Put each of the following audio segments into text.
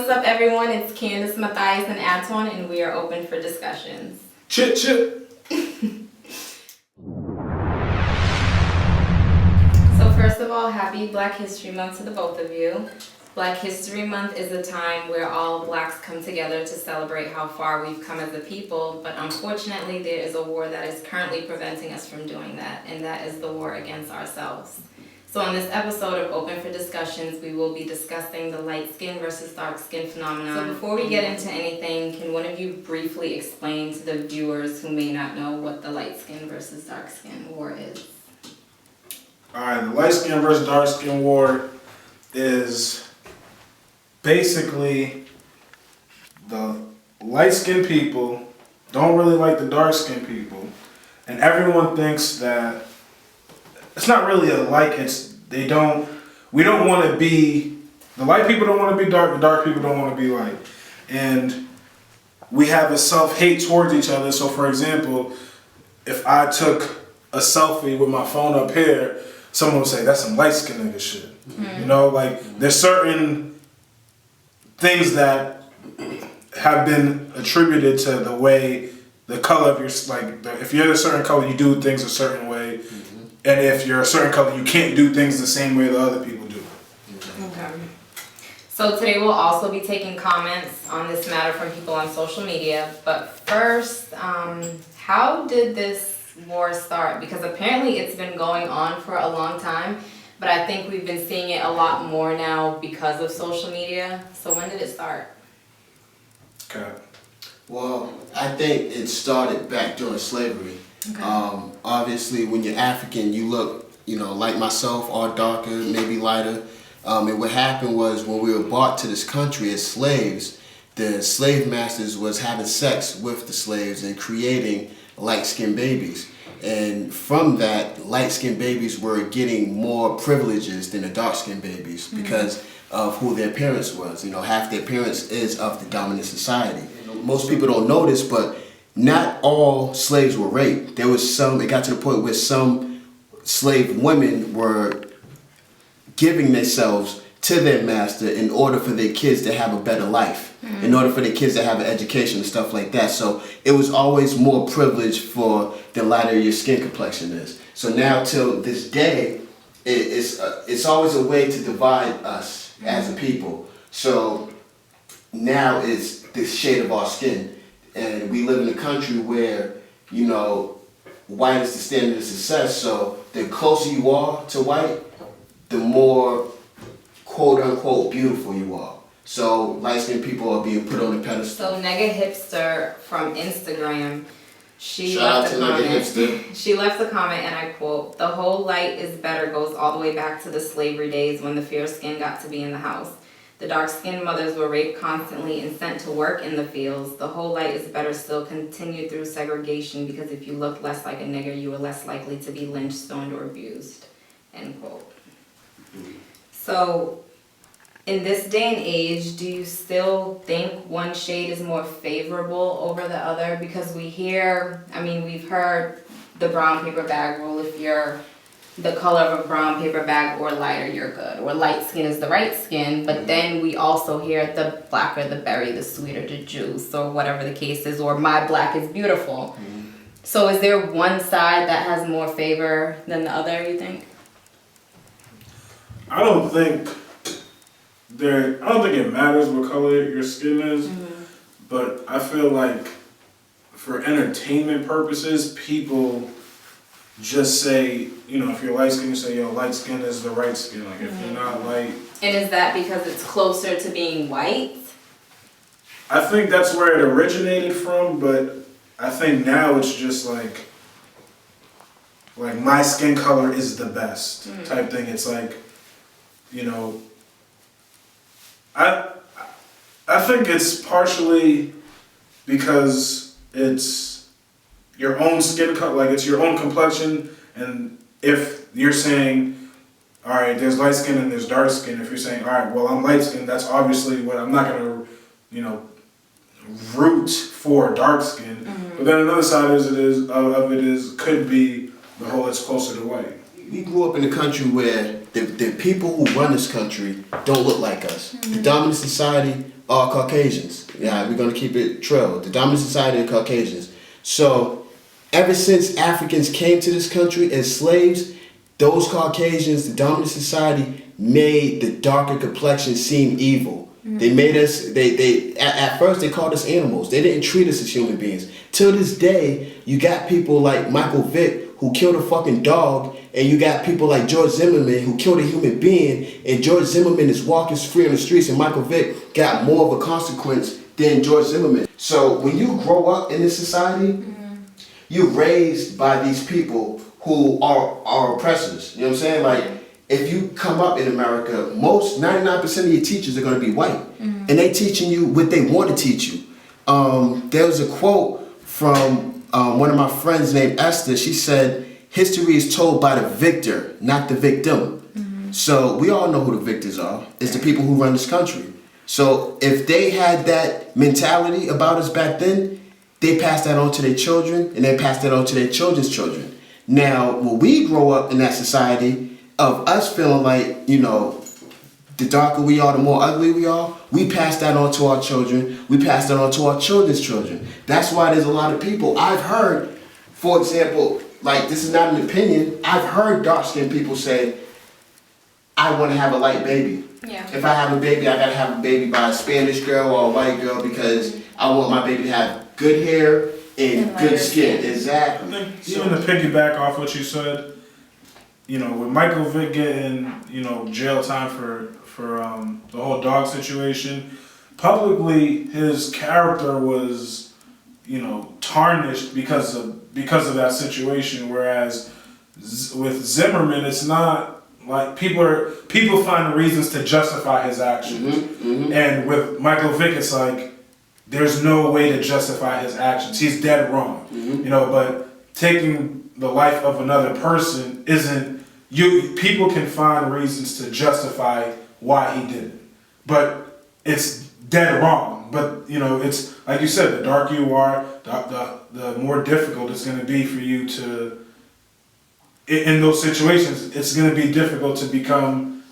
what's up, everyone? It's Candace, Matthias and Adtuwne, and we are open for discussions. Chit chit. So first of all, happy Black History Month to the both of you. Black History Month is a time where all Blacks come together to celebrate how far we've come as a people, but unfortunately there is a war that is currently preventing us from doing that, and that is the war against ourselves. So on this episode of Open for Discussions, we will be discussing the light skin versus dark skin phenomenon. So before we get into anything, can one of you briefly explain to the viewers who may not know what the light skin versus dark skin war is? Alright, the light skin versus dark skin war is basically the light skinned people don't really like the dark skinned people, and everyone thinks that it's not really a like, we don't want to be, the light people don't want to be dark, the dark people don't want to be light. And we have a self-hate towards each other. So for example, if I took a selfie with my phone up here, someone would say, that's some light-skinned nigga shit. Mm-hmm. You know, like there's certain things that have been attributed to the way, the color of your, if you're a certain color, you do things a certain way. Mm-hmm. And if you're a certain color, you can't do things the same way the other people do. Okay. So today we'll also be taking comments on this matter from people on social media. But first, how did this war start? Because apparently it's been going on for a long time, but I think we've been seeing it a lot more now because of social media. So when did it start? Okay. Well, I think it started back during slavery. Okay. Obviously, when you're African, you look, like myself, or darker, maybe lighter. And what happened was when we were brought to this country as slaves, the slave masters was having sex with the slaves and creating light-skinned babies. And from that, light-skinned babies were getting more privileges than the dark-skinned babies because of who their parents was. Half their parents is of the dominant society. Most people don't know this, but not all slaves were raped. There was some, it got to the point where some slave women were giving themselves to their master in order for their kids to have a better life, in order for their kids to have an education and stuff like that. So it was always more privilege for the lighter your skin complexion is. So now till this day, it's always a way to divide us as a people. So now it's the shade of our skin. And we live in a country where, white is the standard of success. So the closer you are to white, the more quote unquote beautiful you are. So light-skinned people are being put on the pedestal. So Nega Hipster from Instagram, she Shout left out a to Nega comment. Hipster. She left a comment, and I quote, "The whole light is better goes all the way back to the slavery days when the fair skin got to be in the house. The dark-skinned mothers were raped constantly and sent to work in the fields. The whole light is better still continued through segregation because if you looked less like a nigger, you were less likely to be lynched, stoned, or abused." End quote. So, in this day and age, do you still think one shade is more favorable over the other? Because we've heard the brown paper bag rule. If you're the color of a brown paper bag or lighter, you're good. Or light skin is the right skin. But then we also hear the blacker the berry, the sweeter the juice, or whatever the case is, or my black is beautiful. So is there one side that has more favor than the other, you think? I don't think it matters what color your skin is, but I feel like for entertainment purposes, people just say, if you're light skin, you say, yo, light skin is the right skin. Like, if you're not light. And is that because it's closer to being white? I think that's where it originated from, but I think now it's just like my skin color is the best type thing. It's like, I think it's partially because it's your own skin color, like it's your own complexion, and if you're saying, all right, there's light skin and there's dark skin, if you're saying, all right, well, I'm light skin, that's obviously what I'm not gonna, root for dark skin. But then another side could be the whole it's closer to white. We grew up in a country where the people who run this country don't look like us. The dominant society are Caucasians. Yeah, we're gonna keep it trail. The dominant society are Caucasians. So ever since Africans came to this country as slaves, those Caucasians, the dominant society, made the darker complexion seem evil. They made us. At first they called us animals. They didn't treat us as human beings. Till this day, you got people like Michael Vick who killed a fucking dog, and you got people like George Zimmerman who killed a human being, and George Zimmerman is walking free on the streets, and Michael Vick got more of a consequence than George Zimmerman. So when you grow up in this society, you're raised by these people who are oppressors. You know what I'm saying? Like, if you come up in America, 99% of your teachers are going to be white, and they teaching you what they want to teach you. There was a quote from one of my friends named Esther. She said, "History is told by the victor, not the victim." So we all know who the victors are. It's the people who run this country. So if they had that mentality about us back then, they passed that on to their children, and they passed that on to their children's children. Now, when we grow up in that society of us feeling like, you know, the darker we are, the more ugly we are, we pass that on to our children. We pass that on to our children's children. That's why there's a lot of people. I've heard, for example, like, this is not an opinion, I've heard dark-skinned people say, I want to have a light baby. Yeah. If I have a baby, I got to have a baby by a Spanish girl or a white girl because I want my baby to have good hair and good skin. Exactly. I think even to piggyback off what you said, you know, with Michael Vick getting, you know, jail time for the whole dog situation, publicly his character was, you know, tarnished because of that situation. Whereas with Zimmerman, it's not like people find reasons to justify his actions, and with Michael Vick, it's like there's no way to justify his actions. He's dead wrong, you know. But taking the life of another person isn't. People can find reasons to justify why he did it, but it's dead wrong. But you know, it's like you said, the darker you are, the more difficult it's going to be for you to. In those situations, it's going to be difficult to become,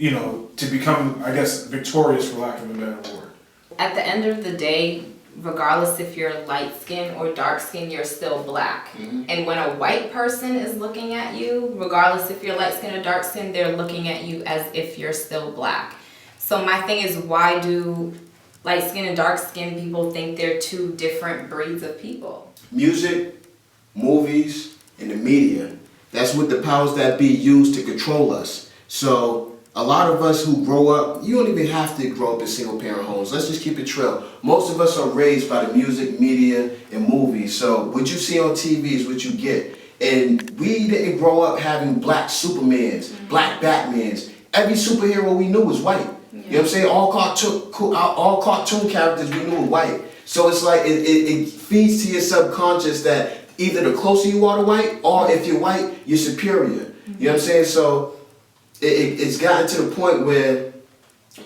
I guess, victorious, for lack of a better word. At the end of the day, regardless if you're light skin or dark skin, you're still black. And when a white person is looking at you, regardless if you're light skin or dark skin, they're looking at you as if you're still black. So my thing is, why do light skin and dark skin people think they're two different breeds of people? Music, movies, and the media. That's what the powers that be use to control us. So a lot of us who grow up, you don't even have to grow up in single parent homes. Let's just keep it real. Most of us are raised by the music, media, and movies. So what you see on TV is what you get. And we didn't grow up having black Supermans, black Batmans. Every superhero we knew was white. You know what I'm saying? All cartoon characters we knew were white. So it's like it feeds to your subconscious that either the closer you are to white, or if you're white, you're superior. You know what I'm saying? So it's gotten to the point where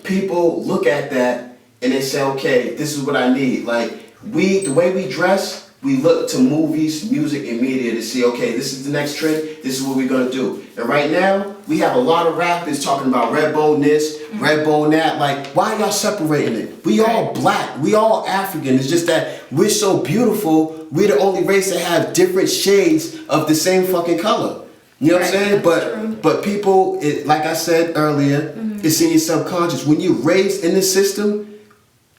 people look at that and they say, okay, this is what I need. Like, the way we dress, we look to movies, music, and media to see, okay, this is the next trend, this is what we're gonna do. And right now, we have a lot of rappers talking about red bone this, red bone that. Like, why are y'all separating it? We all black, we all African. It's just that we're so beautiful, we're the only race that have different shades of the same fucking color. You know what I'm saying? But people, like I said earlier, it's in your subconscious. When you're raised in this system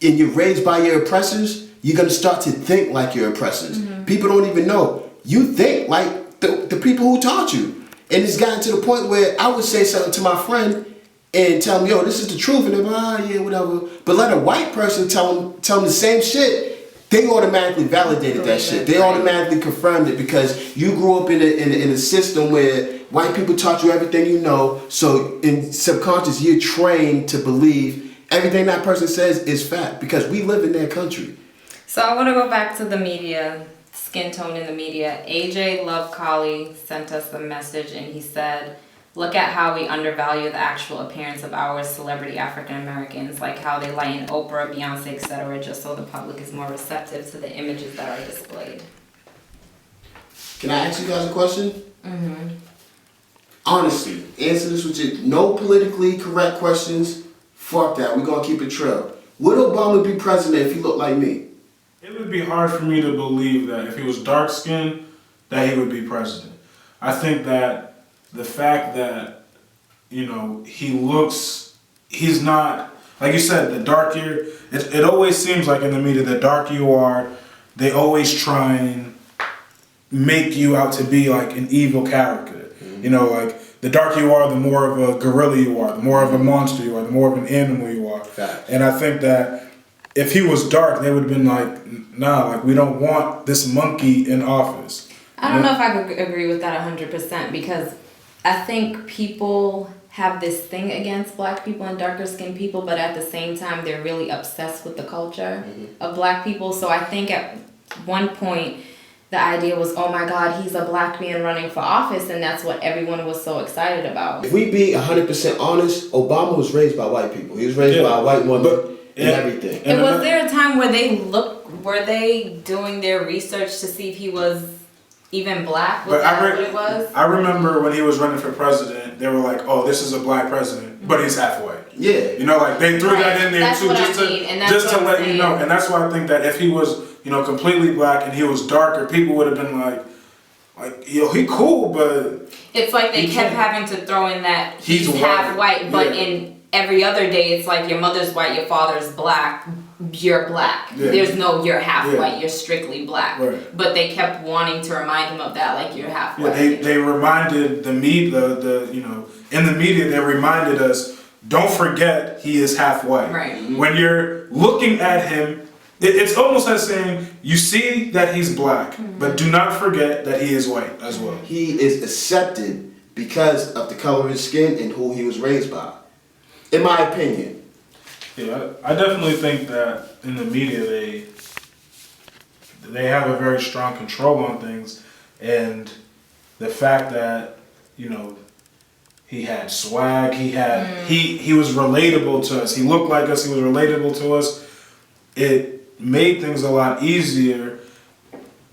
and you're raised by your oppressors, you're gonna start to think like your oppressors. People don't even know. You think like the people who taught you. And it's gotten to the point where I would say something to my friend and tell him, yo, this is the truth, and they're like, yeah, whatever. But let a white person tell them the same shit, they automatically validated that shit. They automatically confirmed it because you grew up in a system where white people taught you everything you know. So in subconscious, you're trained to believe everything that person says is fact because we live in their country. So I want to go back to the media, skin tone in the media. AJ Love Collie sent us a message and he said, look at how we undervalue the actual appearance of our celebrity African Americans, like how they lighten Oprah, Beyonce, etc., just so the public is more receptive to the images that are displayed. Can I ask you guys a question? Honestly, answer this with no politically correct questions. Fuck that. We're gonna keep it real. Would Obama be president if he looked like me? It would be hard for me to believe that if he was dark skinned, that he would be president. I think that the fact that, you know, he's not, like you said, the darker, it always seems like in the media, the darker you are, they always try and make you out to be like an evil character. You know, like the darker you are, the more of a gorilla you are, the more of a monster you are, the more of an animal you are. Facts. And I think that if he was dark, they would have been like, nah, like we don't want this monkey in office. I don't know if I could agree with that 100% because I think people have this thing against black people and darker skinned people, but at the same time, they're really obsessed with the culture of black people. So I think at one point, the idea was, oh my God, he's a black man running for office, and that's what everyone was so excited about. If we be 100% honest, Obama was raised by white people. He was raised by a white woman and everything. And was there a time where were they doing their research to see if he was even black? Was that what it was? I remember when he was running for president, they were like, oh, this is a black president, but he's half white. Yeah. You know, like they threw that in there that's too, what just I mean, and that's just to what I'm let you saying. know. And that's why I think that if he was, you know, completely black and he was darker, people would have been like, yo, he cool, but It's like they kept having to throw in that he's half white, but Yeah. in every other day, it's like your mother's white, your father's black, you're black. Yeah. There's no you're half Yeah. white, you're strictly black. Right. But they kept wanting to remind him of that, like you're half yeah, white. they reminded the media, you know, in the media, they reminded us, don't forget he is half white. Right. When you're looking at him, it's almost as saying, you see that he's black, but do not forget that he is white as well. He is accepted because of the color of his skin and who he was raised by. In my opinion. Yeah, I definitely think that in the media they have a very strong control on things, and the fact that, you know, he had swag, he was relatable to us. He looked like us. He was relatable to us. It made things a lot easier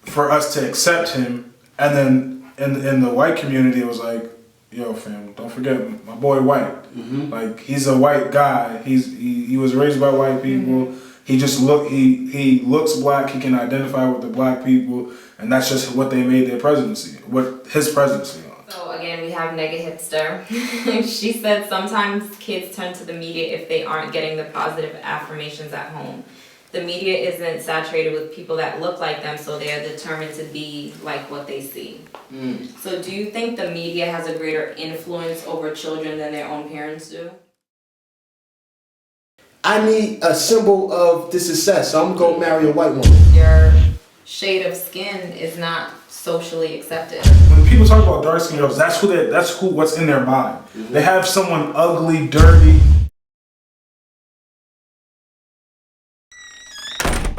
for us to accept him. And then in the white community, it was like, yo, fam, don't forget my boy white. Like he's a white guy. He was raised by white people. He just he looks black. He can identify with the black people, and that's just what they made their presidency, what his presidency on. So again, we have Nega Hipster. She said sometimes kids turn to the media if they aren't getting the positive affirmations at home. The media isn't saturated with people that look like them, so they are determined to be like what they see. So do you think the media has a greater influence over children than their own parents do? I need a symbol of the success, so I'm going to marry a white woman. Your shade of skin is not socially accepted. When people talk about dark skin girls, that's what's in their mind. They have someone ugly, dirty,